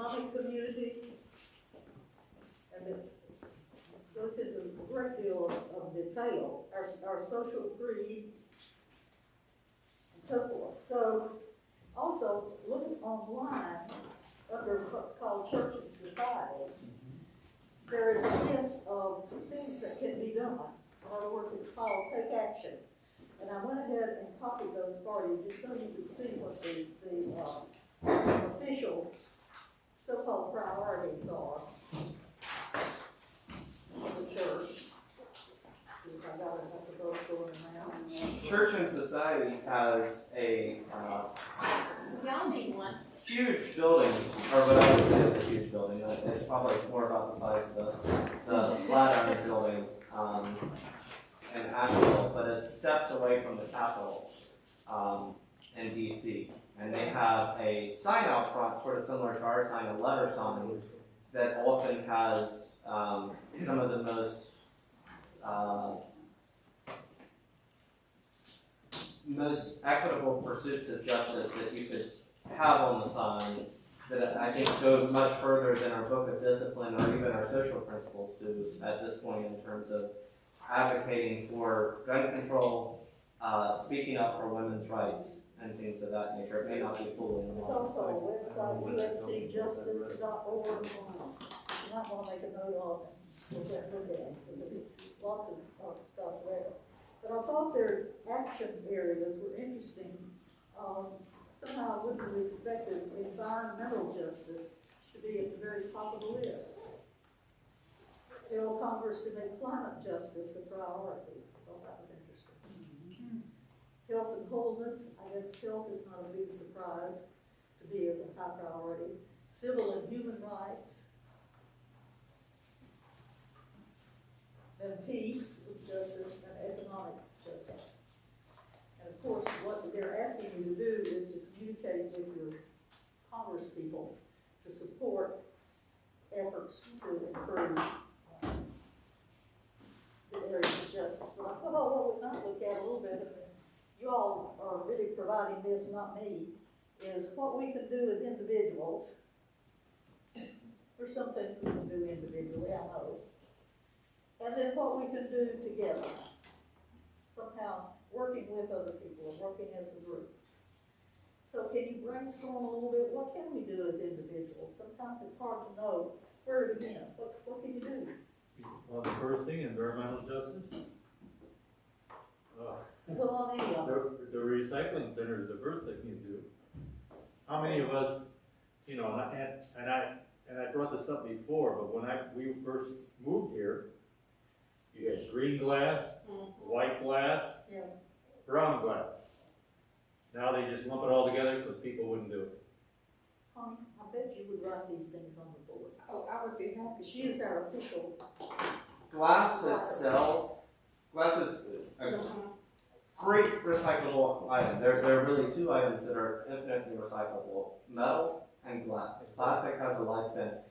economic community, and it goes into a great deal of detail, our social creed, and so forth. So, also, looking online, under what's called Church and Society, there is a list of things that can be done. In other words, it's called Take Action. And I went ahead and copied those for you, just so you could see what the official so-called priorities are of the church. See if I got it at the bookstore now. Church and Society has a Y'all need one. huge building, or what I would say is a huge building. It's probably more about the size of the Flatiron building in Asheville, but it steps away from the Capitol in DC. And they have a sign out front, sort of similar to our sign, a letter sign, that often has some of the most equitable pursuits of justice that you could have on the sign, that I think go much further than our book of discipline or even our social principles do at this point, in terms of advocating for gun control, speaking up for women's rights, and things of that nature. It may not be fully in It's line. also a website, ufcjustice.org. You might want to make a note of it, look at it, because there's lots of stuff there. But I thought their action areas were interesting. Somehow I wouldn't have expected environmental justice to be at the very top of the list. Tell Congress to make climate justice a priority. I thought that was interesting. Health and wholeness, I guess health is not a big surprise to be a high priority. Civil and human rights. And peace, justice, and economic justice. And of course, what they're asking you to do is to communicate with your Congress people to support efforts to improve the areas of justice. But I thought, what we might look at a little bit, and you all are really providing this, not me, is what we can do as individuals. There's some things we can do individually, I know. And then what we can do together. Somehow working with other people, working as a group. So can you brainstorm a little bit? What can we do as individuals? Sometimes it's hard to know where to begin. What can you do? Well, the first thing, environmental justice. Well, on any of them. The recycling center is the first thing you do. How many of us, you know, and I brought this up before, but when we first moved here, you had green glass, white glass, brown glass. Now they just lump it all together because people wouldn't do it. I bet you would write these things on the board. Oh, I would be happy. She is our official. Glass itself, glass is a great recyclable item. There are really two items that are infinitely recyclable: metal and glass. Plastic has a lifespan.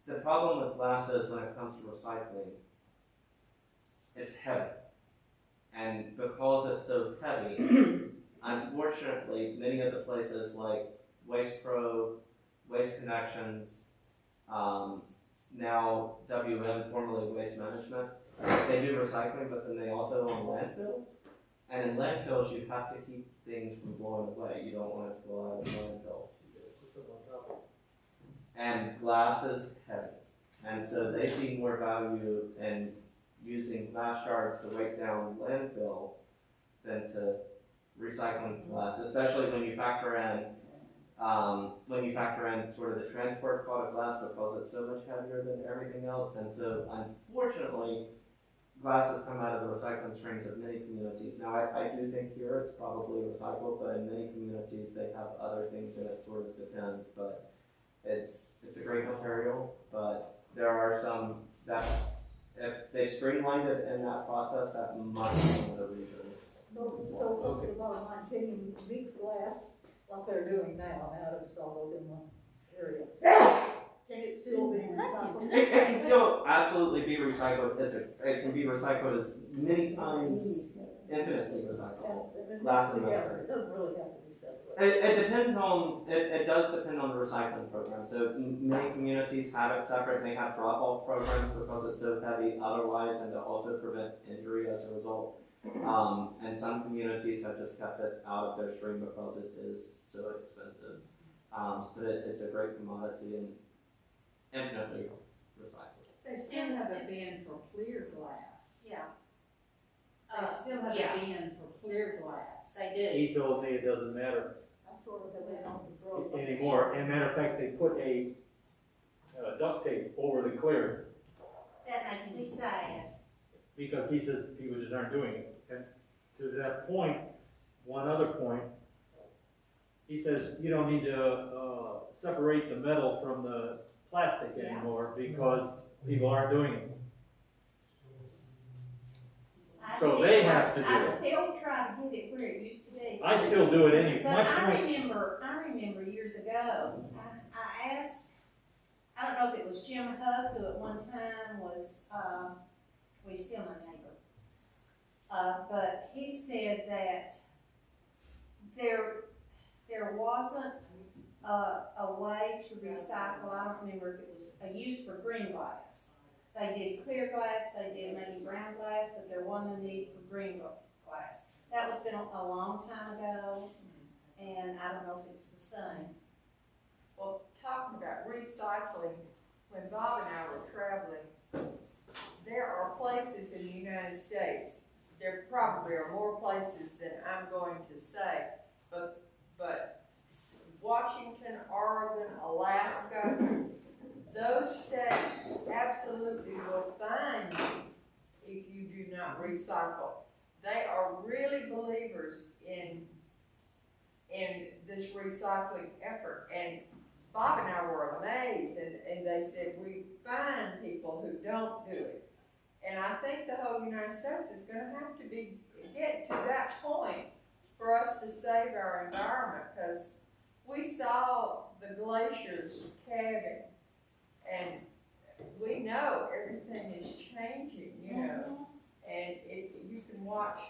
The problem with glass is when it comes to recycling, it's heavy. And because it's so heavy, unfortunately, many of the places like Waste Pro, Waste Connections, now WM, formerly Waste Management, they do recycling, but then they also own landfills. And in landfills, you have to keep things from blowing away. You don't want it to blow out of the landfill. And glass is heavy. And so they see more value in using glass shards to weight down landfill than to recycling glass, especially when you factor in sort of the transport cost of glass, because it's so much heavier than everything else. And so unfortunately, glass has come out of the recycling streams of many communities. Now I do think here it's probably recycled, but in many communities they have other things, and it sort of depends. But it's a great material, but there are some that, if they've streamlined it in that process, that must be one of the reasons. So close to the bottom line, can you mix glass like they're doing now that it's all goes in one area? Can it still be recycled? It can still absolutely be recycled. It can be recycled as many times, infinitely recyclable. And Glass and together. metal. It doesn't really have to be separated. It depends on, it does depend on the recycling program. So many communities have it separate, they have drop-off programs because it's so heavy otherwise and to also prevent injury as a result. And some communities have just kept it out of their stream because it is so expensive. But it's a great commodity and infinitely recyclable. They still have a bin for clear glass. Yeah. They still have yeah. a bin for clear glass. They do. He told me it doesn't matter I sort of have it on the road. anymore. And matter of fact, they put a duct tape over the clear That makes me sad. because he says people just aren't doing it. And to that point, one other point, he says you don't need to separate the metal from the plastic anymore because people aren't doing it. So they have to do I it. still try to get it where it used to be. I still do it anyway. But My I point, remember years ago, I asked, I don't know if it was Jim Huff, who at one time was, well, he's still my neighbor. But he said that there wasn't a way to recycle. I don't remember if it was a use for green glass. They did clear glass, they did maybe brown glass, but there wasn't a need for green glass. That was been a long time ago, and I don't know if it's the same. Well, talking about recycling, when Bob and I were traveling, there are places in the United States, there probably are more places than I'm going to say, but Washington, Oregon, Alaska, those states absolutely will fine you if you do not recycle. They are really believers in this recycling effort. And Bob and I were amazed, and they said, we find people who don't do it. And I think the whole United States is going to have to get to that point for us to save our environment, because we saw the glaciers calving, and we know everything is changing, you know. And you can watch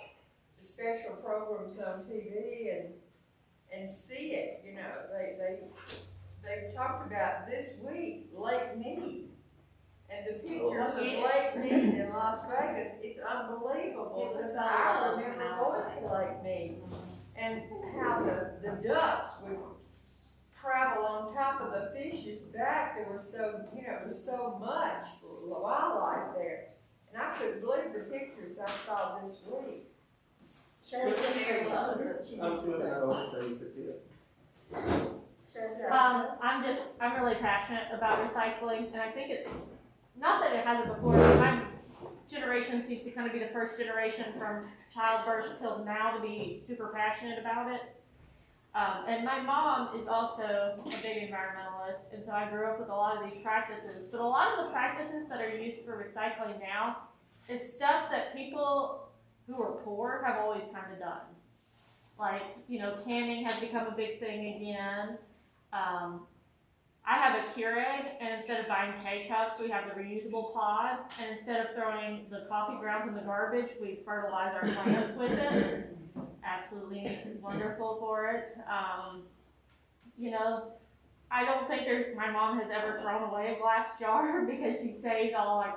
the special programs on TV and see it, you know. They talked about this week Lake Mead, and the pictures of Lake Mead in Las Vegas. It's unbelievable. It was so I low remember when I was going to Lake Mead and how the ducks would travel on top of the fish's back. There was so, you know, it was so much wildlife there. And I couldn't believe the pictures I saw this week. I'm doing that over so you can see it. I'm really passionate about recycling, and I think it's, not that it hasn't before, but my generation seems to kind of be the first generation from childbirth until now to be super passionate about it. And my mom is also a big environmentalist, and so I grew up with a lot of these practices. But a lot of the practices that are used for recycling now is stuff that people who are poor have always kind of done. Like, you know, canning has become a big thing again. I have a Keurig, and instead of buying K-cups, we have the reusable pod. And instead of throwing the coffee grounds in the garbage, we fertilize our plants with it. Absolutely wonderful for it. You know, I don't think my mom has ever thrown away a glass jar because she saves all like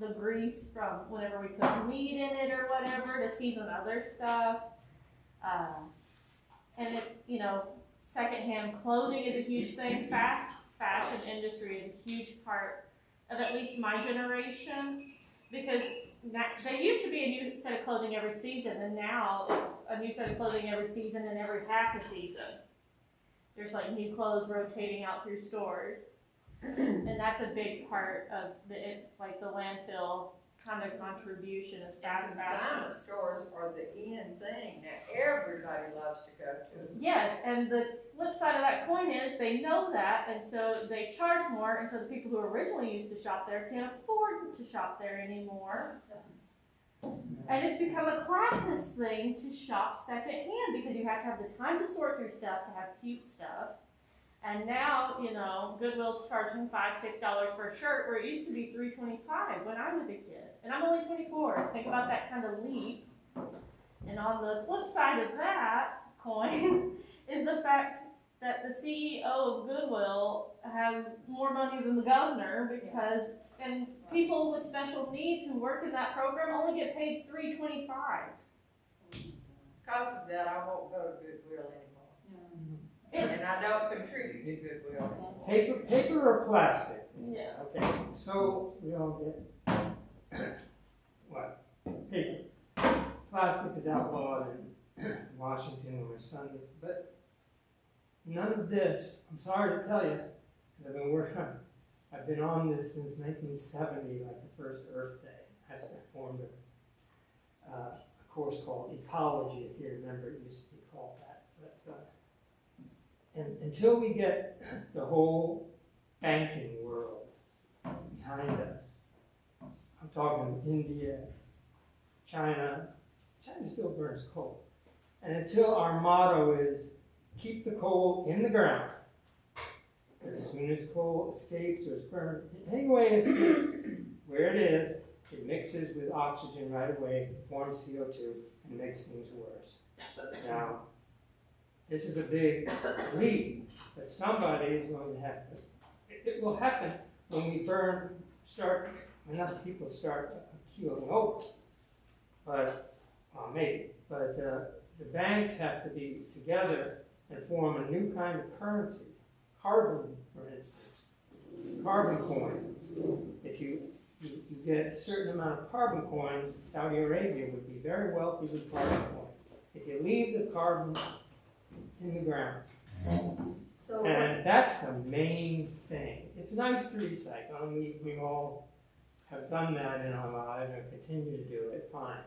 the grease from whenever we put meat in it or whatever to season other stuff. And it, you know, secondhand clothing is a huge thing. Fashion industry is a huge part of at least my generation, because there used to be a new set of clothing every season, and now it's a new set of clothing every season and every half a season. There's like new clothes rotating out through stores, and that's a big part of the landfill kind of contribution is fast fashion. Consignment stores are the in thing that everybody loves to go to. Yes, and the flip side of that coin is they know that, and so they charge more, and so the people who originally used to shop there can't afford to shop there anymore. And it's become a classist thing to shop secondhand because you have to have the time to sort through stuff to have cute stuff. And now, you know, Goodwill's charging $5, $6 for a shirt where it used to be $3.25 when I was a kid. And I'm only 24. Think about that kind of leap. And on the flip side of that coin is the fact that the CEO of Goodwill has more money than the governor because, and people with special needs who work in that program only get paid $3.25. Because of that, I won't go to Goodwill anymore. It's, And I don't contribute to Goodwill. Paper or plastic? yeah. Okay, so we all get, what, paper. Plastic is outlawed in Washington or Sunday, but none of this, I'm sorry to tell you, because I've been working on, I've been on this since 1970, like the first Earth Day. I formed a course called Ecology, if you remember, it used to be called that. But, and until we get the whole banking world behind us, I'm talking India, China still burns coal. And until our motto is keep the coal in the ground, as soon as coal escapes or is burned, anyway it escapes, where it is, it mixes with oxygen right away, forms CO2, and makes things worse. Now, this is a big leap, but somebody is going to have to, it will happen when we enough people start keeling over. But, maybe, but the banks have to be together and form a new kind of currency. Carbon, for instance, carbon coins. If you get a certain amount of carbon coins, Saudi Arabia would be very wealthy with carbon coins. If you leave the carbon in the ground. So, And that's the main thing. It's nice to recycle, and we all have done that in our lives and continue to do it, fine.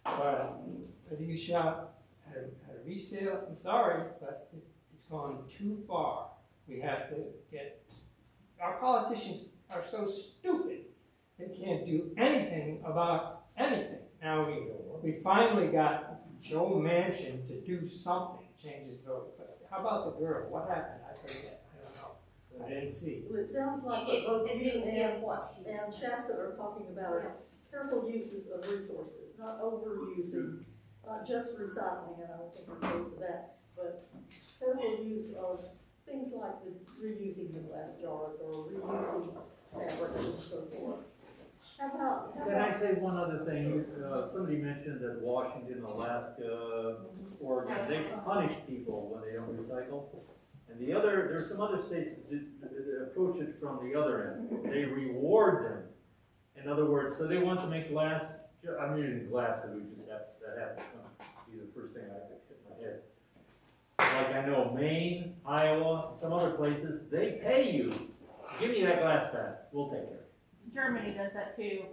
But whether you shop at a resale, I'm sorry, but it's gone too far. We have to get, our politicians are so stupid, they can't do anything about anything. Now we finally got Joe Manchin to do something, change his vote. But how about the girl? What happened? I forget. I don't know. I didn't see. well, it sounds like It both you didn't give what she and Shasta are talking about careful uses of resources, not overusing, not just recycling, and I don't think we're close to that, but careful use of things like reusing the glass jars or reusing fabrics and so forth. Can I say one other thing? Somebody mentioned that Washington, Alaska, Oregon, they punish people when they don't recycle. And there's some other states that approach it from the other end. They reward them. In other words, so they want to make glass, I'm using glass because that happens to be the first thing I could hit my head. Like I know Maine, Iowa, some other places, they pay you. Give me that glass back, we'll take it. Germany does that too.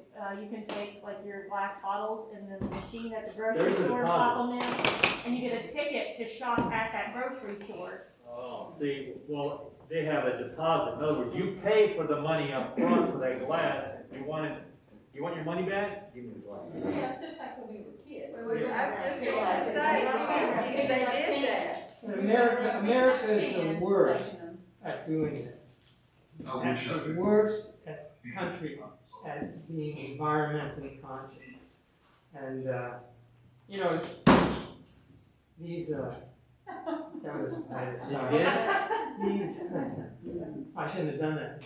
You can take like your glass bottles and then the machine at the grocery There's a store deposit. pop them in, and you get a ticket to shop at that grocery store. Oh, see, well, they have a deposit. In other words, you pay for the money up front for that glass. You want your money back? Give me the glass. Yeah, it's just like when we were kids. I was just going to say, they did that. But America is the worst at doing this. That's the worst country at being environmentally conscious. And, you know, these, that was, sorry. I shouldn't have done that.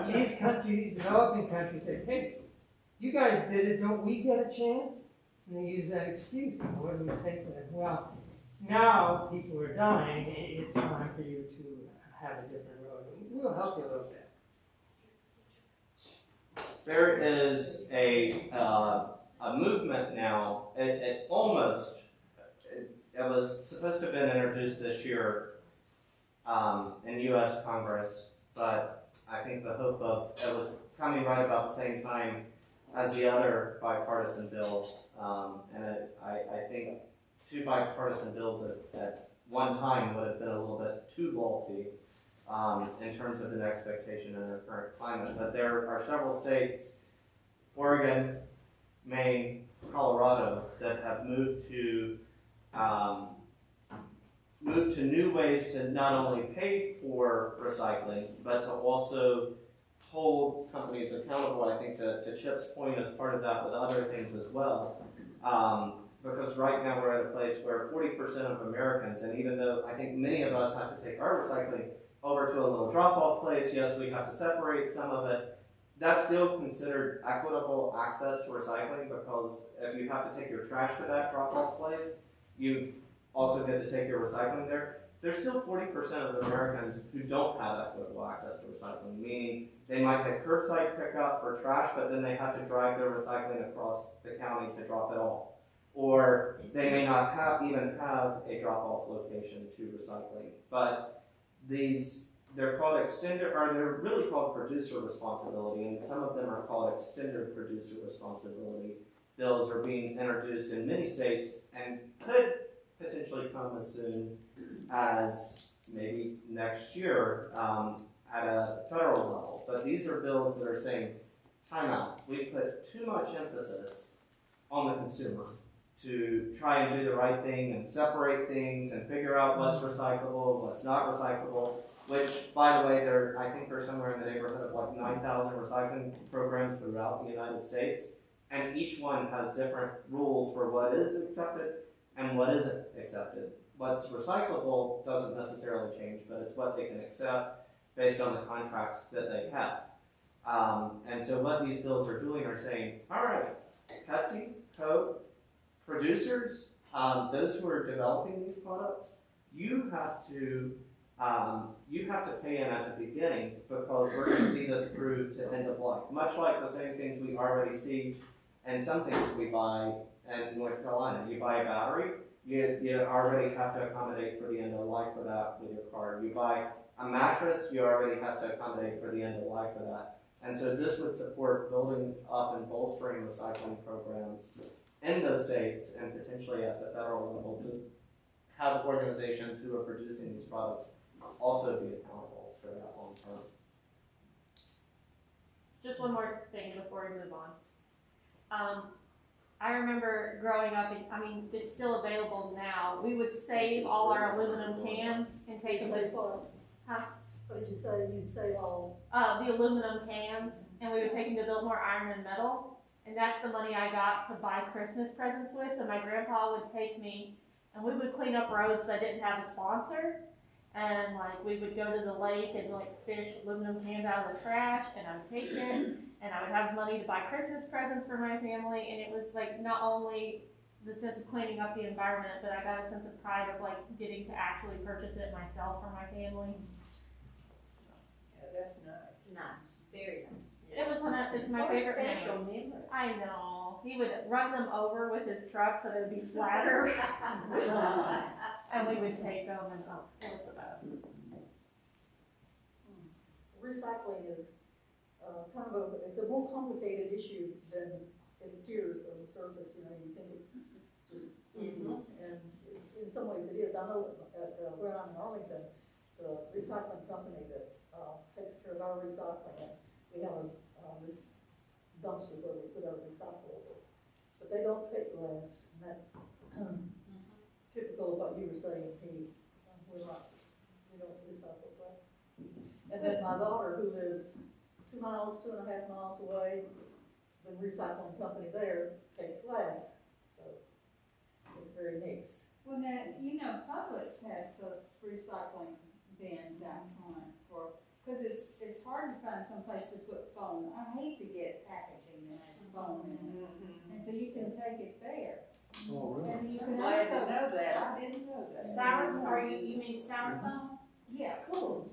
These countries, developing countries say, hey, you guys did it, don't we get a chance? And they use that excuse. What do we say to them? Well, now people are dying, it's time for you to have a different road. We'll help you a little bit. There is a movement now. It was supposed to have been introduced this year in U.S. Congress, but I think the hope of it was coming right about the same time as the other bipartisan bill, and I think two bipartisan bills at one time would have been a little bit too bulky in terms of an expectation in our current climate. But there are several states, Oregon, Maine, Colorado, that have moved to new ways to not only pay for recycling, but to also hold companies accountable. I think to Chip's point, as part of that with other things as well. because right now we're at a place where 40% of Americans, and even though I think many of us have to take our recycling over to a little drop-off place, yes, we have to separate some of it, that's still considered equitable access to recycling, because if you have to take your trash to that drop-off place, you also get to take your recycling there. There's still 40% of Americans who don't have equitable access to recycling, meaning they might get curbside pickup for trash, but then they have to drive their recycling across the county to drop it off. Or they may not even have a drop-off location to recycling. But they're called extended, or they're really called producer responsibility, and some of them are called extended producer responsibility. Bills are being introduced in many states and could potentially come as soon as maybe next year at a federal level. But these are bills that are saying, time out. We put too much emphasis on the consumer to try and do the right thing and separate things and figure out what's recyclable, what's not recyclable, which, by the way, I think there's somewhere in the neighborhood of like 9,000 recycling programs throughout the United States, and each one has different rules for what is accepted and what isn't accepted. What's recyclable doesn't necessarily change, but it's what they can accept based on the contracts that they have. And so what these bills are doing are saying, all right, Pepsi, Coke, producers, those who are developing these products, you have to pay in at the beginning, because we're going to see this through to end of life. Much like the same things we already see in some things we buy in North Carolina. You buy a battery, you already have to accommodate for the end of life for that with your car. You buy a mattress, you already have to accommodate for the end of life for that. And so this would support building up and bolstering recycling programs in those states and potentially at the federal level to have organizations who are producing these products also be accountable for that long term. Just one more thing before we move on. I remember growing up, it's still available now. We would save all our aluminum cans and take them to, What did you say? You'd save all? the aluminum cans, and we would take them to build more iron and metal. And that's the money I got to buy Christmas presents with. So my grandpa would take me, and we would clean up roads that didn't have a sponsor. And we would go to the lake and fish aluminum cans out of the trash, and I would take it, and I would have money to buy Christmas presents for my family. And it was not only the sense of cleaning up the environment, but I got a sense of pride of getting to actually purchase it myself for my family. Yeah, that's nice. Nice, very nice. It was it's my What a favorite memory. special memory. I know. He would run them over with his truck so they would be flatter. And we would take them, and it was the best. Recycling is it's a more complicated issue than it appears on the surface. You think it's just easy, and in some ways it is. I know where I'm in Arlington, the recycling company that takes care of our recycling, we have this dumpster where we put our recyclables, but they don't take glass, and that's typical of what you were saying, Pete. We don't recycle glass. And then my daughter, who lives 2.5 miles away, the recycling company there takes glass, so it's very mixed. Well, now, Publix has those recycling bins out front because it's hard to find some place to put foam. I hate to get packaging that has foam in it. And so you can take it there. Oh, really? And you I'm can glad to also, know that. I didn't know that. Styrofoam, or you mean styrofoam? yeah, cool.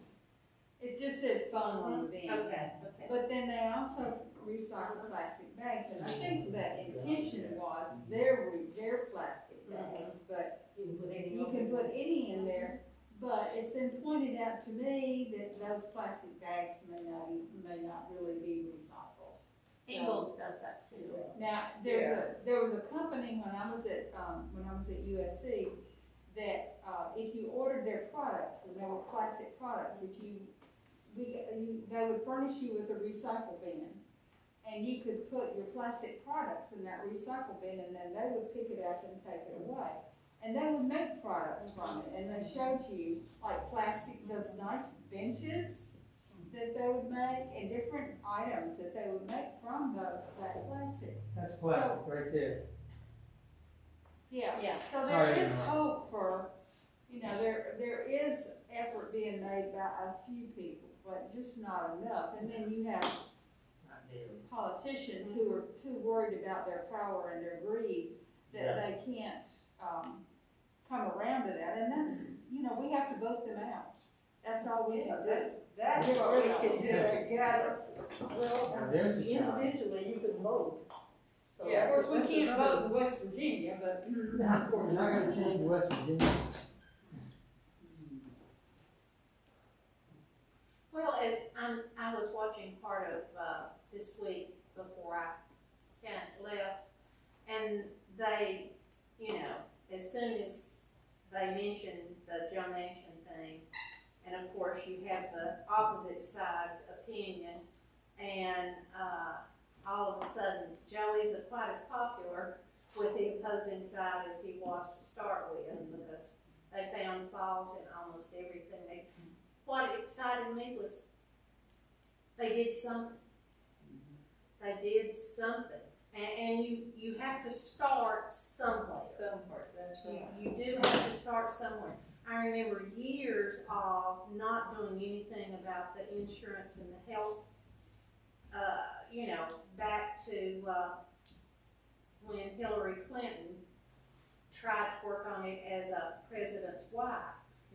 It just says foam on the bin. Okay. But then they also recycle plastic bags, and I think that intention was their plastic bags, but you can put any in there. But it's been pointed out to me that those plastic bags may not really be recycled. Ingles does that too. Now, there was a company when I was at USC that if you ordered their products, and they were plastic products, they would furnish you with a recycle bin, and you could put your plastic products in that recycle bin, and then they would pick it up and take it away. And they would make products from it, and they showed you plastic, those nice benches that they would make, and different items that they would make from that plastic. That's plastic right there. Yeah. Yeah. So there Sorry, is Emma. hope for, there is effort being made by a few people, but just not enough. And then you have Not daily. politicians who are too worried about their power and their greed that Yeah. they can't, come around to that. And that's, we have to vote them out. That's all we can do. That's what we can do together. Well, Now, there's a challenge. individually, you can vote. So Yeah, of course, we that's can't another- vote in West Virginia, but. We're not gonna change West Virginia. Well, I was watching part of, this week before I kind of left, and they, as soon as they mentioned the donation thing, and of course you have the opposite side's opinion, and, all of a sudden, Joe isn't quite as popular with the opposing side as he was to start with, because they found fault in almost everything. What excited me was they did something. They did something. And you have to start somewhere. Somewhere, that's right. You do have to start somewhere. I remember years of not doing anything about the insurance and the health, back to when Hillary Clinton tried to work on it as a president's wife.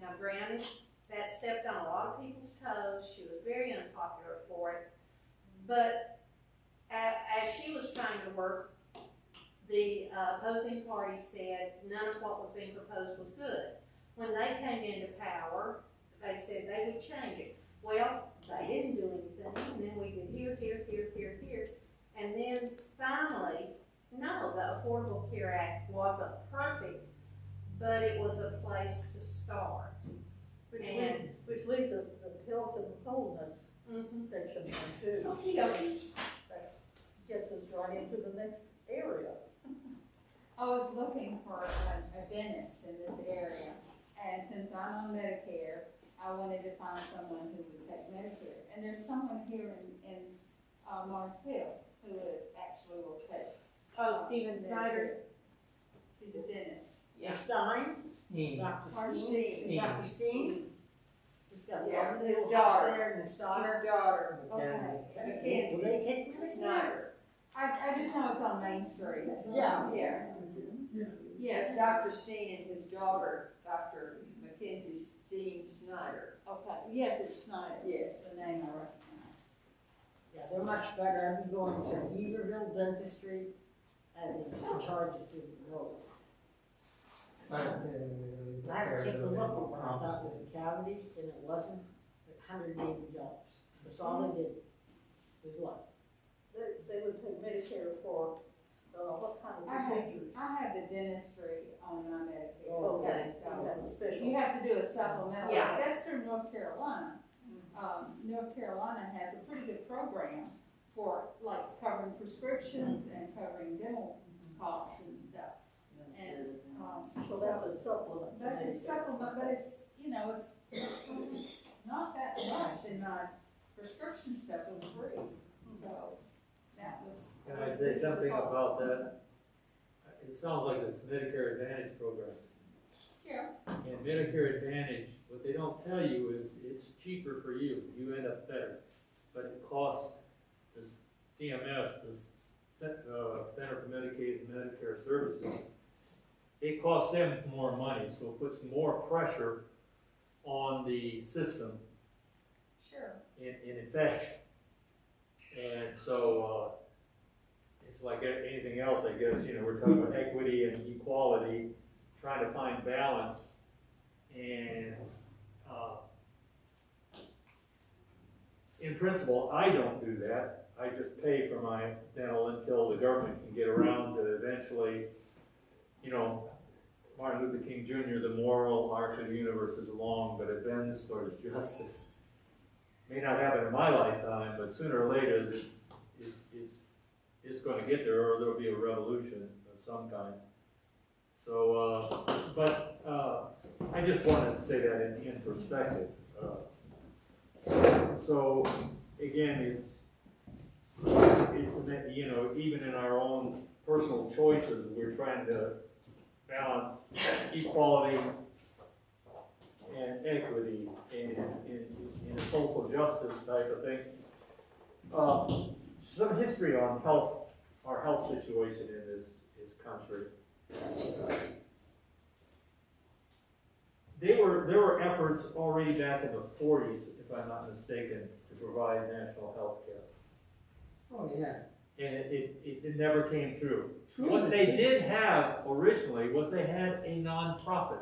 Now granted, that stepped on a lot of people's toes. She was very unpopular for it. But as she was trying to work, the opposing party said none of what was being proposed was good. When they came into power, they said they would change it. Well, they didn't do anything, and then we did here, and then finally, no, the Affordable Care Act wasn't perfect, but it was a place to start. Which leads us to the health and wholeness section too. Okey-dokey. That gets us right into the next area. I was looking for a dentist in this area, and since I'm on Medicare, I wanted to find someone who would take Medicare. And there's someone here in Mars Hill who is actually will take. Oh, Steven Snyder. He's a dentist. Yeah. Stein, Steam. Dr. Pardon? Steen, Dr. Steen. He's got Yeah, one his little house daughter. there and his daughter. His daughter, Okay. Will they take Medicare? Snyder. I just know it's on Main Street. Yeah. Yeah. Yes. Dr. Steen and his daughter, Dr. Mackenzie Steen Snyder. Okay, yes, it's Snyder. Yes. The name I recognize. Yeah, they're much better. I've been going to Beaverville Dentistry, and they're in charge of doing those. I had to take a look at what I thought was a cavity, and it wasn't, $180. That's all they did, was look. They would take Medicare for, what kind of I procedure? have the dentistry on my Medicare. Okay, So you have a special. you have to do a supplemental. Yeah. That's through North Carolina. North Carolina has a pretty good program for like covering prescriptions and covering dental costs and stuff. And, So that's a supplement. to that's a Medicare. supplement, but it's, it's not that much, and my prescription stuff was free, so that was. Can I say something about that? It sounds like it's Medicare Advantage program. Sure. And Medicare Advantage, what they don't tell you is it's cheaper for you. You end up better. But it costs this CMS, this Center for Medicaid and Medicare Services, it costs them more money, so it puts more pressure on the system Sure. in effect. And so, it's like anything else, I guess, we're talking about equity and equality, trying to find balance. And, in principle, I don't do that. I just pay for my dental until the government can get around to eventually, Martin Luther King Jr., the moral arc of the universe is long, but it bends towards justice. May not happen in my lifetime, but sooner or later, it's going to get there, or there'll be a revolution of some kind. So, I just wanted to say that in perspective. So, again, it's even in our own personal choices, we're trying to balance, equality, and equity in a social justice type of thing. Some history on health, our health situation in this country. There were efforts already back in the 40s, if I'm not mistaken, to provide national health care. Oh, yeah. And it never came through. What they did have originally was they had a nonprofit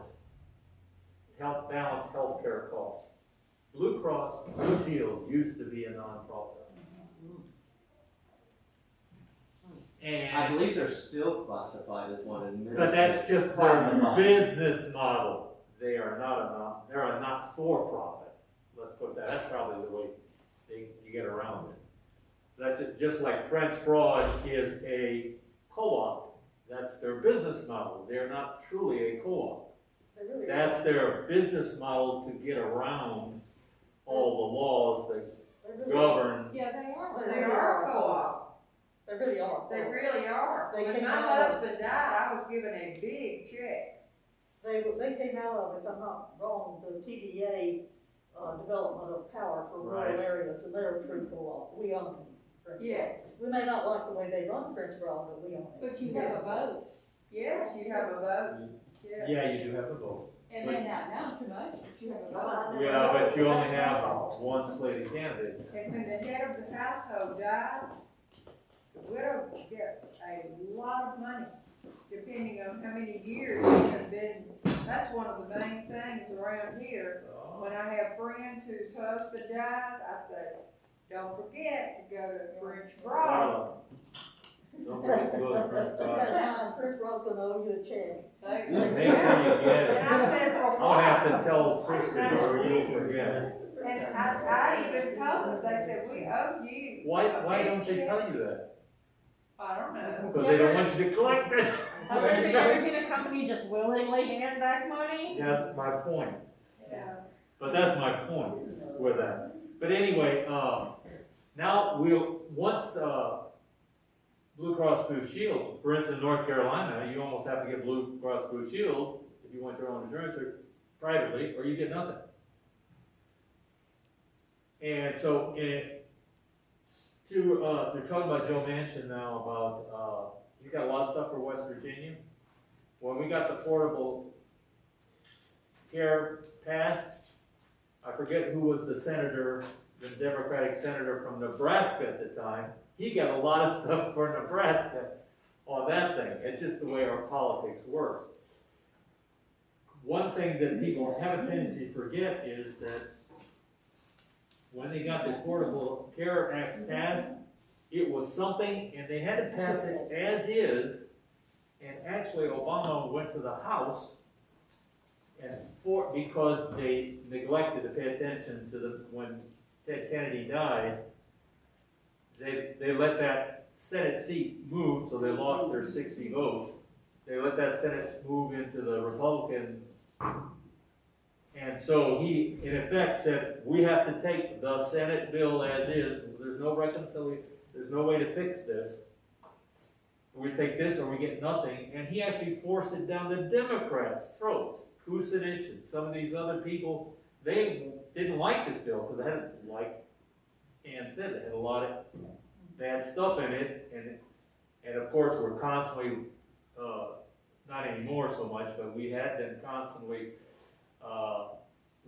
to help balance healthcare costs. Blue Cross Blue Shield used to be a nonprofit. And I believe they're still classified as one in but that's just their classified. business model. They are they're a not-for-profit. Let's put that. That's probably the way you get around it. That's just like French Broad is a co-op. That's their business model. They're not truly a co-op. They really That's their business model to get around all the laws that govern. Yeah, they are. They are a co-op. They really are. They really are. They When came my out of- husband died, I was given a big check. They came out of, if I'm not wrong, the TVA, development of power for rural Right. areas, and they're a true co-op. We own them. French Broad. Yes, We may not like the way they run French Broad, but we own it. But you have a vote, yes, you have a vote. Yeah. Yeah, you do have a vote. and may not know too much, but you have a vote. Yeah, but you only That's my have fault. one slate of candidates. And when the head of the household dies, the widow gets a lot of money, depending on how many years you have been. That's one of the main things around here. When I have friends whose husband dies, I say, don't forget to go to French Broad. Don't forget to go to French Broad. French Broad's gonna owe you a check. Make sure you get And it. I said, for I'll have what? to tell Christian or you'll forget. And I even told them, they said, we owe you. Why don't they tell you that? I don't know. Because they don't want you to collect it. Has there ever seen a company just willingly hand back money? That's my point. Yeah. But that's my point with that. But anyway, now once Blue Cross Blue Shield, for instance, North Carolina, you almost have to get Blue Cross Blue Shield if you want your own insurance or privately, or you get nothing. And so they're talking about Joe Manchin now about, he's got a lot of stuff for West Virginia. When we got the Affordable Care passed, I forget who was the senator, the Democratic senator from Nebraska at the time. He got a lot of stuff for Nebraska on that thing. It's just the way our politics works. One thing that people have a tendency to forget is that when they got the Affordable Care Act passed, it was something, and they had to pass it as is, and actually Obama went to the House and because they neglected to pay attention to when Ted Kennedy died, they let that Senate seat move, so they lost their 60 votes. They let that Senate move into the Republican, and so he, in effect, said, we have to take the Senate bill as is. There's no reconciliation. There's no way to fix this. We take this or we get nothing. And he actually forced it down the Democrats' throats. Kucinich and some of these other people, they didn't like this bill because it had, like Ann said, it had a lot of bad stuff in it. And of course, we're constantly, not anymore so much, but we had been constantly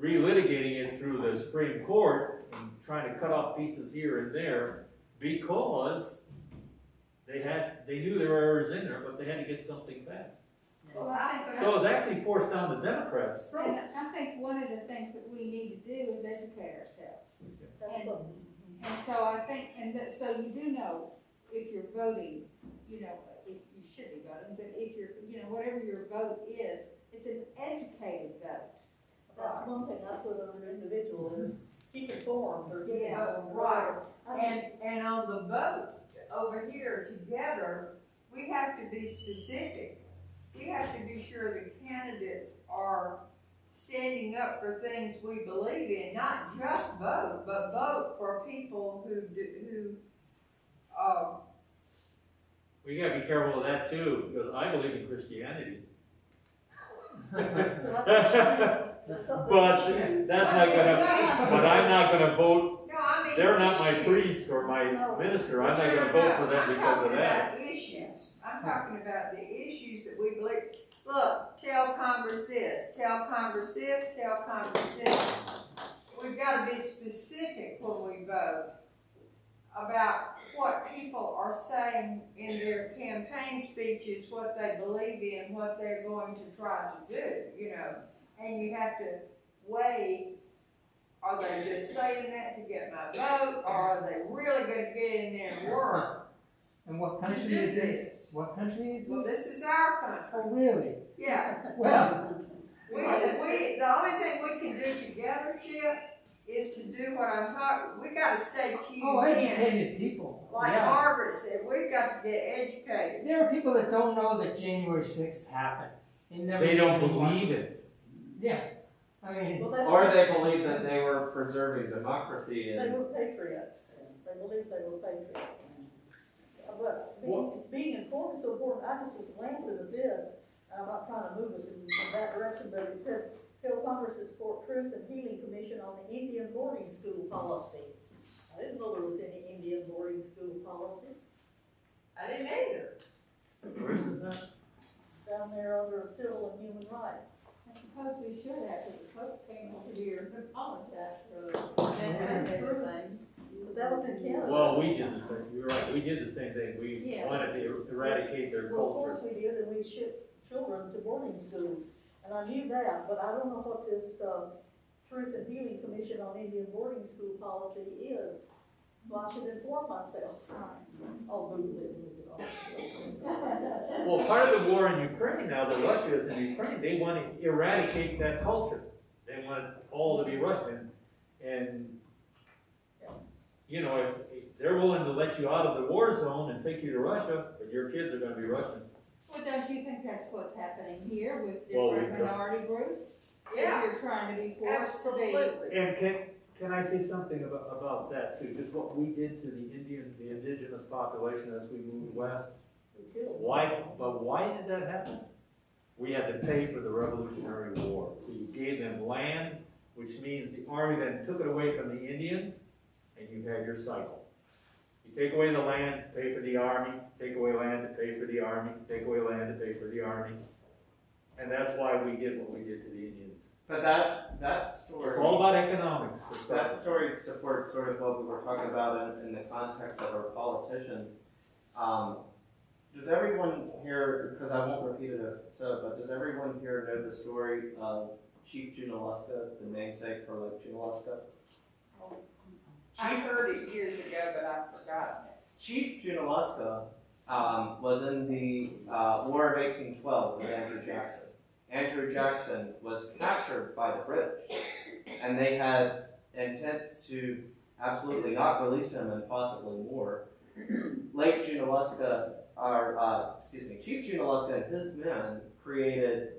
relitigating it through the Supreme Court and trying to cut off pieces here and there because they knew there were errors in there, but they had to get something back. Well, I think, So it was actually forced down the Democrats' and throats. I think one of the things that we need to do is educate ourselves. That's what- And so I think, so you do know if you're voting, if you should be voting, but if you're, whatever your vote is, it's an educated vote. That's one thing I put under individual is keep informed or get Yeah, informed. right. I just- And on the vote over here together, we have to be specific. We have to be sure the candidates are standing up for things we believe in, not just vote, but vote for people We gotta be careful of that too, because I believe in Christianity. But that's not gonna, but I'm not gonna vote, No, I mean. they're not my issues. priest or my minister, I'm not gonna vote for them because of that. I'm talking about issues. I'm talking about the issues that we believe. Look, tell Congress this, tell Congress this, tell Congress this. We've gotta be specific when we vote about what people are saying in their campaign speeches, what they believe in, what they're going to try to do, you know. And you have to weigh, are they just saying that to get my vote, or are they really gonna get in there and work? And what To country do is this? this. What country is Well, this? this is our country. Oh, really? Yeah. Well, The only thing we can do together, Chip, is to do what I'm talking, we gotta stay keyed oh, in. educated people. Like Yeah. Margaret said, we've got to get educated. There are people that don't know that January 6th happened. They don't believe it. Yeah. I mean, Well, that's- Or they believe that they were preserving democracy They and were patriots, they believed they were patriots. But being informed is so important. I just was glancing at this, and I'm not trying to move us in that direction, but it said, tell Congress to support Truth and Healing Commission on the Indian boarding school policy. I didn't know there was any Indian boarding school policy I didn't either. Where is that? down there under civil and human rights. I suppose we should have, because the Pope came over here and apologized for everything. But that was in Canada. Well, we did the same, you're right, we did the same thing, we Yeah. wanted to eradicate their Well, of culture. course we did, and we shipped children to boarding schools, and I knew that, but I don't know what this, Truth and Healing Commission on Indian Boarding School policy is. So I should inform myself. I'll Google it and look it up. Well, part of the war in Ukraine now, that Russia is in Ukraine, they want to eradicate that culture. They want it all to be Russian, and, you know, if they're willing to let you out of the war zone and take you to Russia, but your kids are gonna be Russian. Well, don't you think that's what's happening here with Well, different we've got- minority groups? Yeah. Is you're trying to be forced to be. Absolutely. And can I say something about that too? Just what we did to the indigenous population as we moved west? We killed. Why did that happen? We had to pay for the Revolutionary War. So you gave them land, which means the army then took it away from the Indians, and you had your cycle. You take away the land, pay for the army, take away land to pay for the army, take away land to pay for the army. And that's why we did what we did to the Indians. but that story. It's all about economics. It's That story supports sort of what we were talking about in the context of our politicians. Does everyone here, because I won't repeat it if so, but does everyone here know the story of Chief Junaluska, the namesake for Lake Junaluska? I heard it years ago, but I've forgotten it. Chief Junaluska was in the War of 1812 with Andrew Jackson. Andrew Jackson was captured by the British, and they had intent to absolutely not release him and possibly more. Lake Junaluska, Chief Junaluska and his men created,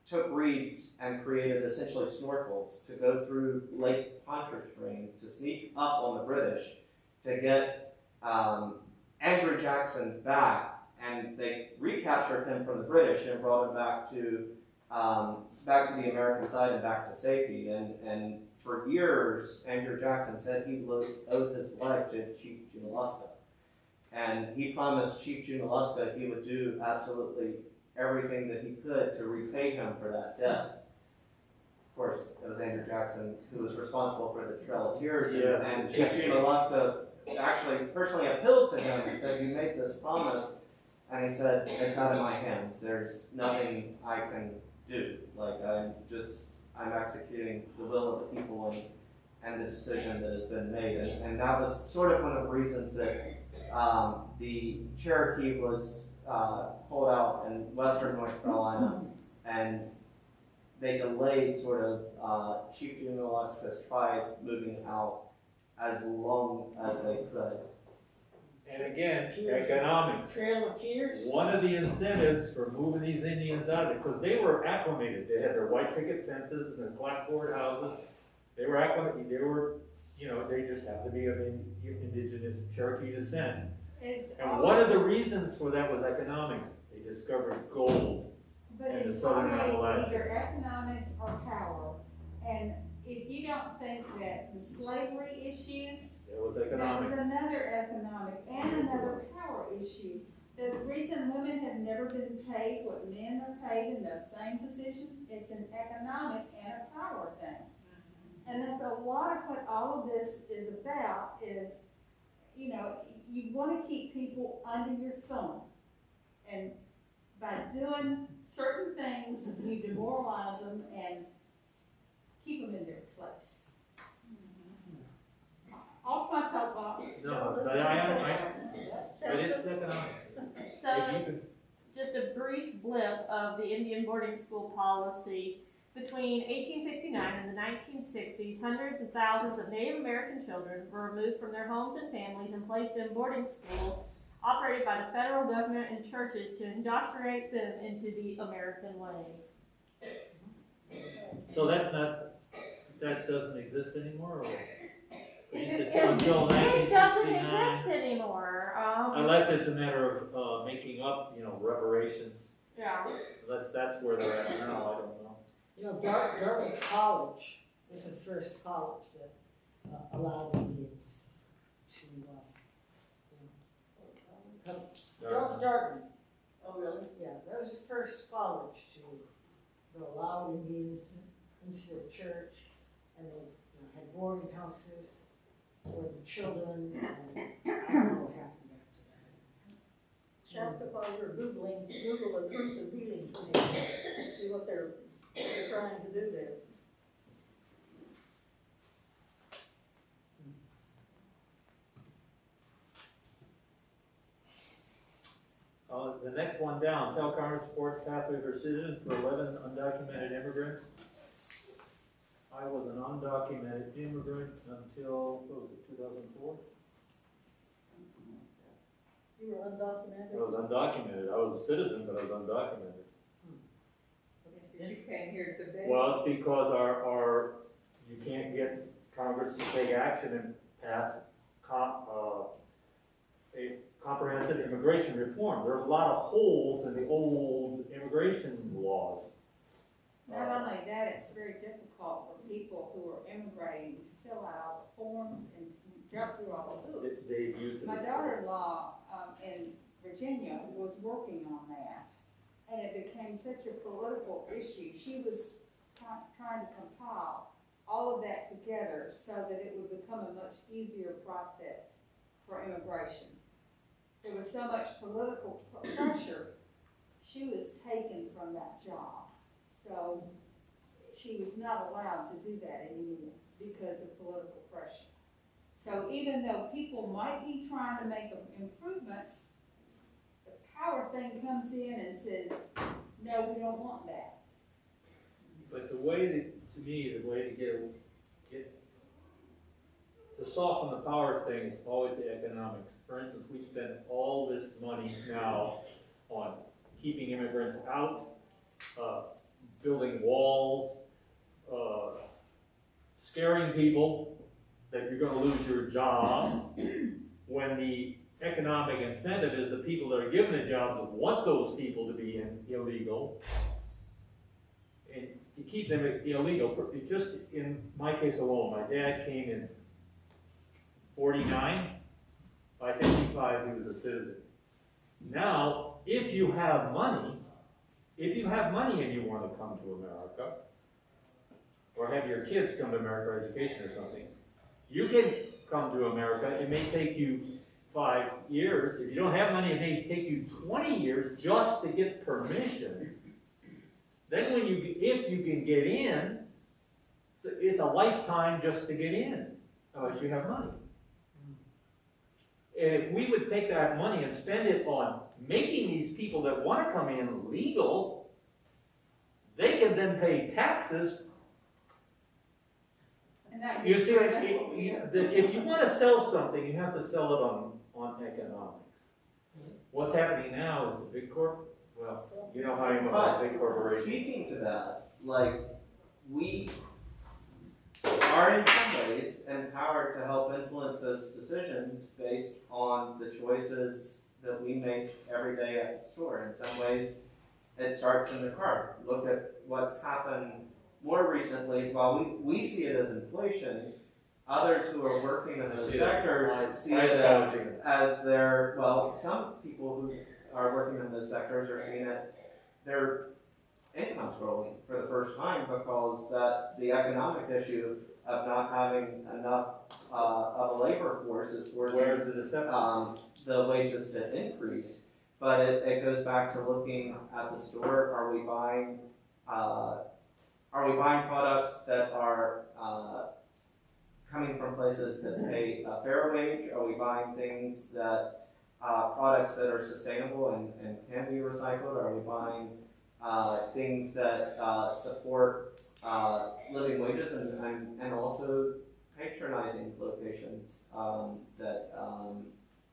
took reeds and created essentially snorkels to go through Lake Pontchartrain to sneak up on the British to get Andrew Jackson back. And they recaptured him from the British and brought him back to the American side and back to safety. And for years, Andrew Jackson said he owed his life to Chief Junaluska. And he promised Chief Junaluska he would do absolutely everything that he could to repay him for that debt. Of course, it was Andrew Jackson who was responsible for the Trail of Tears. Yes. And Chief Junaluska actually personally appealed to him and said, "You made this promise." And he said, "It's out of my hands. There's nothing I can do. Like, I'm executing the will of the people and the decision that has been made." And that was sort of one of the reasons that the Cherokee was pulled out in western North Carolina, and they delayed sort of Chief Junaluska's tribe moving out as long as they could. And again, economics. Trail of Tears? One of the incentives for moving these Indians out, because they were acclimated, they had their white picket fences and their clapboard houses. They were acclimated, they just happened to be of indigenous Cherokee descent. And one of the reasons for that was economics. They discovered gold. But And the it's Southern always Appalachians. either economics or power. And if you don't think that the slavery issues, It was that was economic. another economic and another power issue. The reason women have never been paid what men are paid in those same positions, it's an economic and a power thing. And that's a lot of what all of this is about is, you know, you want to keep people under your thumb. And by doing certain things, you demoralize them and keep them in their place. Off my soapbox. No, but but it's economic. So, If you could, just a brief blip of the Indian boarding school policy. Between 1869 and the 1960s, hundreds of thousands of Native American children were removed from their homes and families and placed in boarding schools operated by the federal government and churches to indoctrinate them into the American way. so that's not, that doesn't exist anymore, or? You said It until doesn't 1969, exist anymore. unless it's a matter of making up, reparations. Yeah. That's where they're at now, I don't know. You know, Dartmouth College was the first college that allowed Indians to, come. Dartmouth. Oh, really? Yeah, that was the first college to allow Indians into their church, and they had boarding houses for the children, and I don't know what happened after that. Shasta, while you're Googling, Google the Truth of Healing Commission, see what they're trying to do there. The next one down, tell Congress supports pathway for citizens for 11 undocumented immigrants. I was an undocumented immigrant until, what was it, 2004? You were undocumented? I was undocumented. I was a citizen, but I was undocumented. You came here to beg. Well, it's because you can't get Congress to take action and pass a comprehensive immigration reform. There's a lot of holes in the old immigration laws. Not only that, it's very difficult for people who are immigrating to fill out all the forms and jump through all the hoops. They've used it. My daughter-in-law in Virginia was working on that, and it became such a political issue. She was trying to compile all of that together so that it would become a much easier process for immigration. There was so much political pressure, she was taken from that job. So she was not allowed to do that anymore because of political pressure. So even though people might be trying to make improvements, the power thing comes in and says, no, we don't want that. But the way to me, the way to get to soften the power thing is always the economics. For instance, we spend all this money now on keeping immigrants out, building walls, scaring people that you're going to lose your job, when the economic incentive is the people that are given the jobs want those people to be illegal, and to keep them illegal. Just in my case alone, my dad came in 49. By 55, he was a citizen. Now, if you have money and you want to come to America, or have your kids come to America for education or something, you can come to America. It may take you 5 years. If you don't have money, it may take you 20 years just to get permission. Then if you can get in, it's a lifetime just to get in, unless you have money. If we would take that money and spend it on making these people that want to come in legal, they can then pay taxes. And that You see, if you want to sell something, you have to sell it on economics. What's happening now is the big corp. Well, you know how you about big corporations. Speaking to that, we are in some ways empowered to help influence those decisions based on the choices that we make every day at the store. In some ways, it starts in the car. Look at what's happened more recently. While we see it as inflation, others who are working in those sectors see it as their, well, some people who are working in those sectors are seeing it, their income's growing for the first time because that the economic issue of not having enough of a labor force is forcing Where's the deception? the wages to increase. But it goes back to looking at the store. Are we buying products that are coming from places that pay a fair wage? Are we buying things that products that are sustainable and can be recycled? Are we buying things that support living wages and also patronizing locations that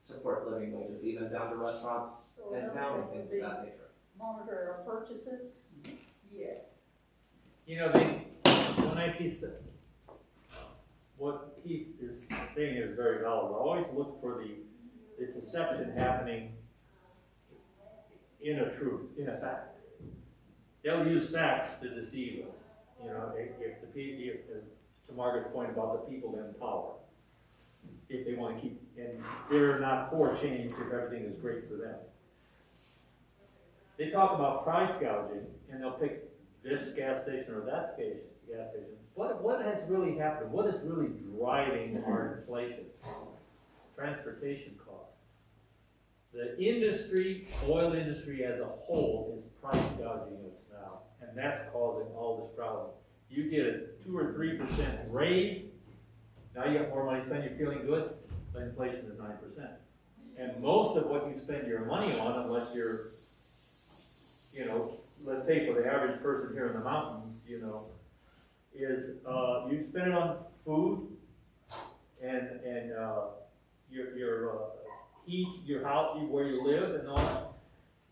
support living wages, even down to restaurants in town and things of that nature? Monitor our purchases? Yes. You know, when I see stuff, what Keith is saying is very valid. I always look for the deception happening in a truth, in a fact. They'll use facts to deceive us. You know, if the people, to Margaret's point about the people in power, if they want to keep, and they're not for change if everything is great for them. They talk about price gouging, and they'll pick this gas station or that gas station. What has really happened? What is really driving our inflation? Transportation costs. The industry, oil industry as a whole, is price gouging us now, and that's causing all this problem. You get a 2 or 3% raise, now you got more money to spend, you're feeling good, but inflation is 9%. And most of what you spend your money on, unless you're, you know, let's say for the average person here in the mountains, you know, is you spend it on food and your heat, your house, where you live, and all that.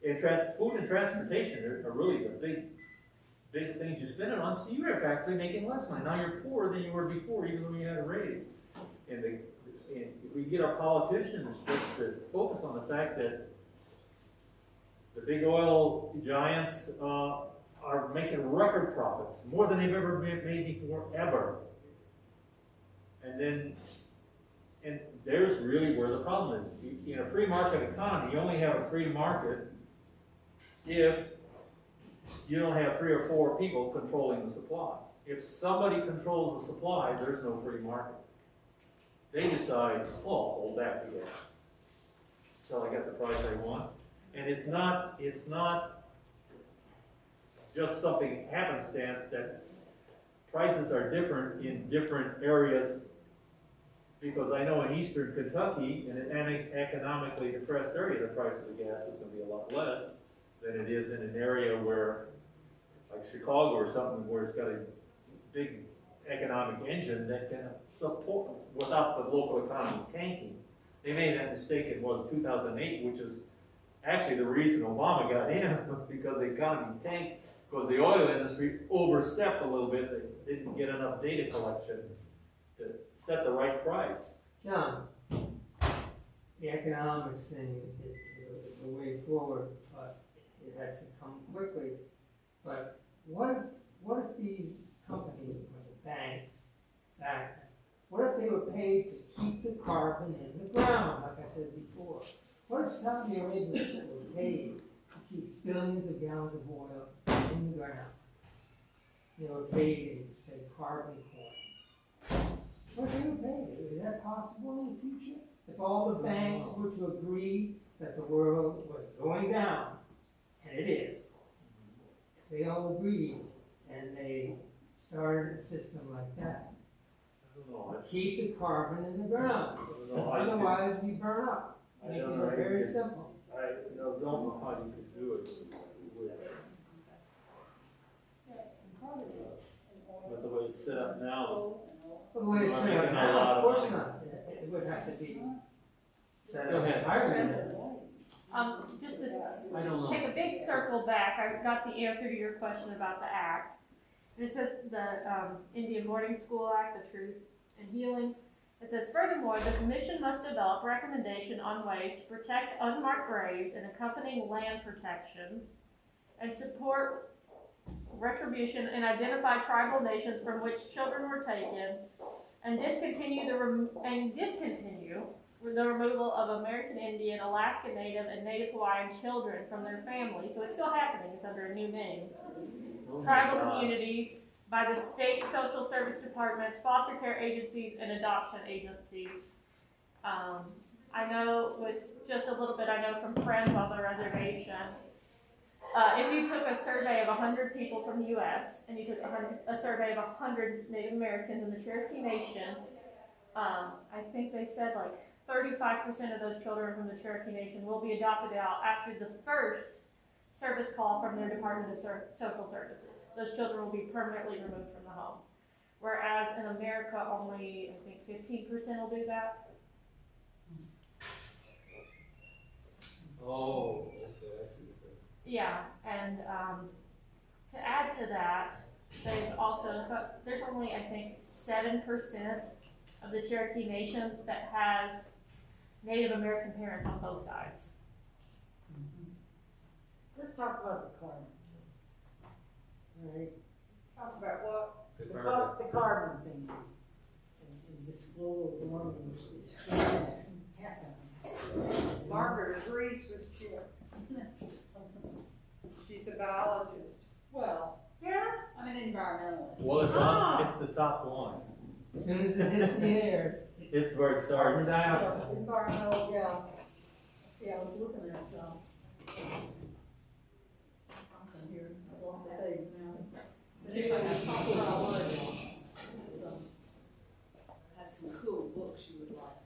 And food and transportation are really the big things you spend it on. So you're actually making less money. Now you're poorer than you were before, even though you had a raise. And if we get our politicians just to focus on the fact that the big oil giants are making record profits, more than they've ever made before, ever. And there's really where the problem is. In a free market economy, you only have a free market if you don't have 3 or 4 people controlling the supply. If somebody controls the supply, there's no free market. They decide, oh, hold that to gas until I get the price I want. And it's not just something happenstance that prices are different in different areas, because I know in eastern Kentucky, in an economically depressed area, the price of the gas is going to be a lot less than it is in an area where, like Chicago or something, where it's got a big economic engine that can support without the local economy tanking. They made that mistake in 2008, which is actually the reason Obama got in, was because the economy tanked, because the oil industry overstepped a little bit. They didn't get enough data collection to set the right price. John, the economics thing is the way forward, but it has to come quickly. But what if these companies, like the banks, what if they were paid to keep the carbon in the ground, like I said before? What if Saudi Arabia were paid to keep billions of gallons of oil in the ground? They were paid in, say, carbon coins. What if they were paid? Is that possible in the future? If all the banks were to agree that the world was going down, and it is, if they all agreed and they started a system like that, keep the carbon in the ground. Otherwise, we burn up. Make it very simple. I don't know how you could do it with the way it's set up now. The way it's set up now, of course not. It would have to be set up entirely. Just to take a big circle back, I got the answer to your question about the act. And it says the Indian Boarding School Act, the Truth and Healing. It says, furthermore, the commission must develop recommendation on ways to protect unmarked graves and accompanying land protections, and support retribution and identify tribal nations from which children were taken, and discontinue the removal of American Indian, Alaska Native, and Native Hawaiian children from their families. So it's still happening. It's under a new name. Tribal communities by the state social service departments, foster care agencies, and adoption agencies. I know with just a little bit I know from friends on the reservation. If you took a survey of 100 people from the U.S. and you took a survey of 100 Native Americans in the Cherokee Nation, I think they said like 35% of those children from the Cherokee Nation will be adopted out after the first service call from their Department of Social Services. Those children will be permanently removed from the home. Whereas in America, only, I think 15% will do that. Oh, okay, I see what you're saying. Yeah, and to add to that, they've also, so there's only, I think, 7% of the Cherokee Nation that has Native American parents on both sides. Let's talk about the carbon. All right, Talk about what? the carbon thing. And this global warming is happening. Margaret agrees with Chip. She's a biologist. Well, Yeah. I'm an environmentalist. Well, it's on, it's the top one. As soon as it hits the air, It's where it carbon starts. dioxide. Environmental, yeah. See, I was looking at, here, I lost the page now. But anyway, I talked about what, Have some cool books you would like.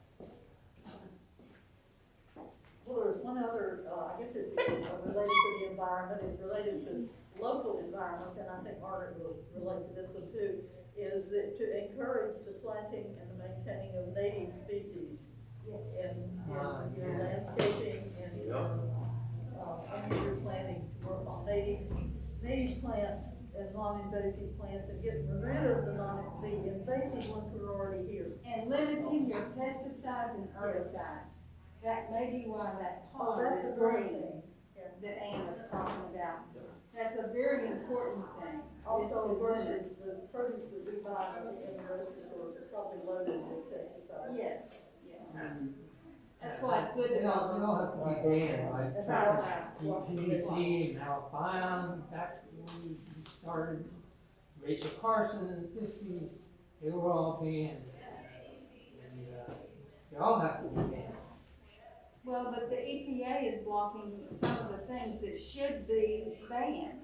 well, there's one other, I guess it's related to the environment, it's related to local environments, and I think Margaret will relate to this one too, is that to encourage the planting and the maintaining of native species in your landscaping and your, under your planting, to work on native plants and non-invasive plants and getting rid of the invasive ones who are already here. And limiting your pesticides and herbicides. That may be why that Oh, pond that's is a great green thing. that Ann was talking about. That's a very important thing. Also, is of to course, limit. the produce that we buy in the grocery stores are probably loaded with pesticides. Yes, yes. That's why it's good to They all know. have to be banned, like That's tractors, all right. DDT, now Bion, back when we started, Rachel Carson in the 50s, they were all banned. And, they all have to be banned. Well, but the EPA is blocking some of the things that should be banned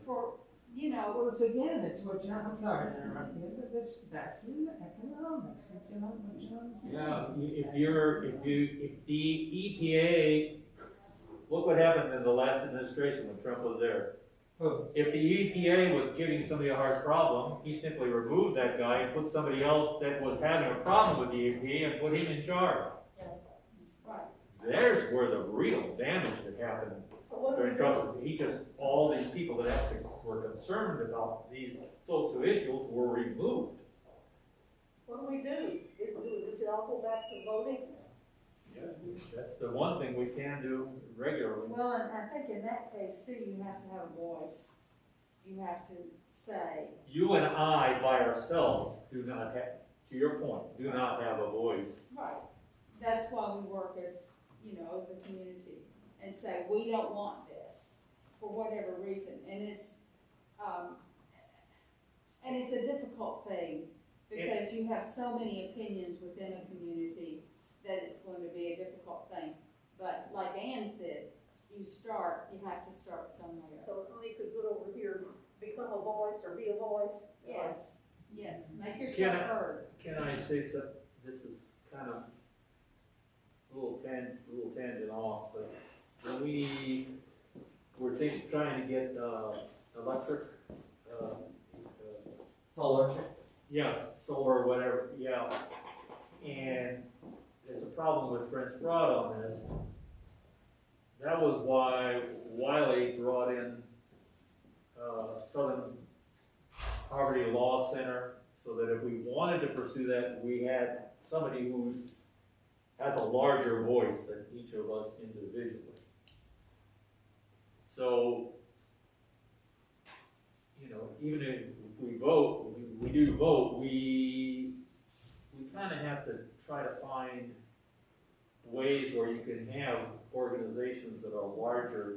for, you know, Well, it's again, it's what John, I'm sorry to interrupt you, but it's back to the economics, what John said. Yeah, if the EPA, look what happened in the last administration when Trump was there. Oh, If the EPA was giving somebody a hard problem, he simply removed that guy and put somebody else that was having a problem with the EPA and put him in charge. right. There's where the real damage that happened So what do we during do? Trump. He just, all these people that actually were concerned about these social issues were removed. What do we do? Did it all go back to voting? That's the one thing we can do regularly. Well, and I think in that case too, you have to have a voice. You have to say, You and I, by ourselves, do not have, to your point, do not have a voice. right, that's why we work as, you know, as a community and say, we don't want this for whatever reason. And it's a difficult thing because you have so many opinions within a community that it's going to be a difficult thing. But like Ann said, you have to start somewhere. So somebody could put over here, become a voice or be a voice? Yes, yes, make Can yourself I- heard. Can I say something? This is kind of a little tangent off, but when we were trying to get, electric, Solar. yes, solar, whatever, yeah. And there's a problem with French Broad on this. That was why Wiley brought in, Southern Poverty Law Center, so that if we wanted to pursue that, we had somebody who has a larger voice than each of us individually. So you know, even if we vote, we do vote, we kind of have to try to find ways where you can have organizations that are larger,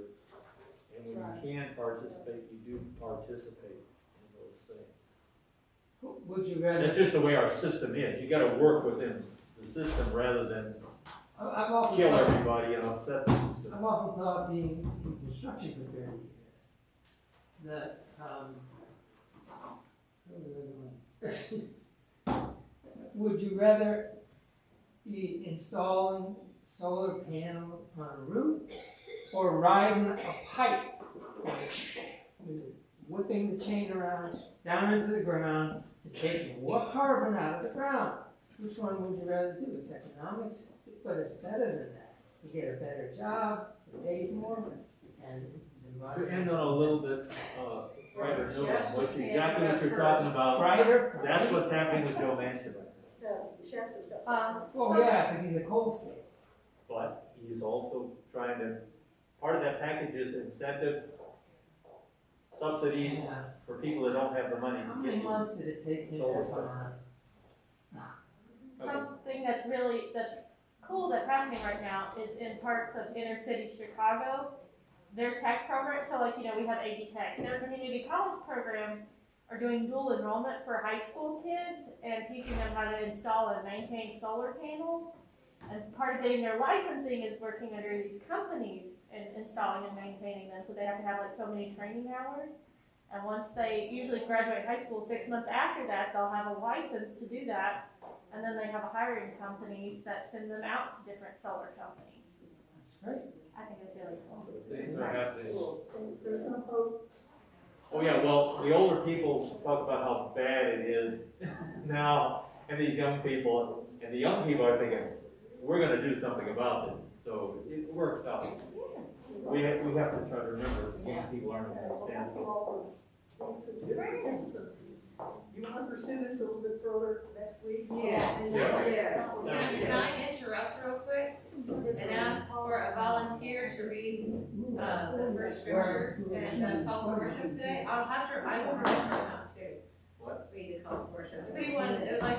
and when you can participate, you do participate in those things. Would you rather? That's just the way our system is. You gotta work within the system rather than I've often kill thought- everybody and upset the system. I've often thought, being in construction for 30 years, that, would you rather be installing solar panels on a roof or riding a pipe, whipping the chain around, down into the ground to take more carbon out of the ground? Which one would you rather do? It's economics, but it's better than that. You get a better job, it pays more, and it's To end on a little bit, brighter note, what's exactly what you're talking about, brighter. that's what's happening with Joe Manchin right now. Chester's got. Well, yeah, because he's a coal state. But he's also trying to, part of that package is incentive subsidies Yeah. for people that don't have the money How to many get months these. did it take him Solar to stuff. Something that's cool that's happening right now is in parts of inner city Chicago, their tech programs, so like, you know, we have AD Tech, their community college programs are doing dual enrollment for high school kids and teaching them how to install and maintain solar panels. And part of getting their licensing is working under these companies and installing and maintaining them, so they have to have like so many training hours. And once they usually graduate high school, 6 months after that, they'll have a license to do that. And then they have hiring companies that send them out to different solar companies. That's great. I think it's really cool. So things are happening. There's no hope. Oh yeah, well, the older people talk about how bad it is now, and these young people, and the young people are thinking, we're gonna do something about this, so it works out. We have to try to remember, young people aren't gonna stand for. You want to pursue this a little bit further next week? Yes. Yeah. Yes. Can I interrupt real quick and ask for a volunteer to read the first scripture and the call to worship today? I will remember how to What? read the call to worship. If anyone would like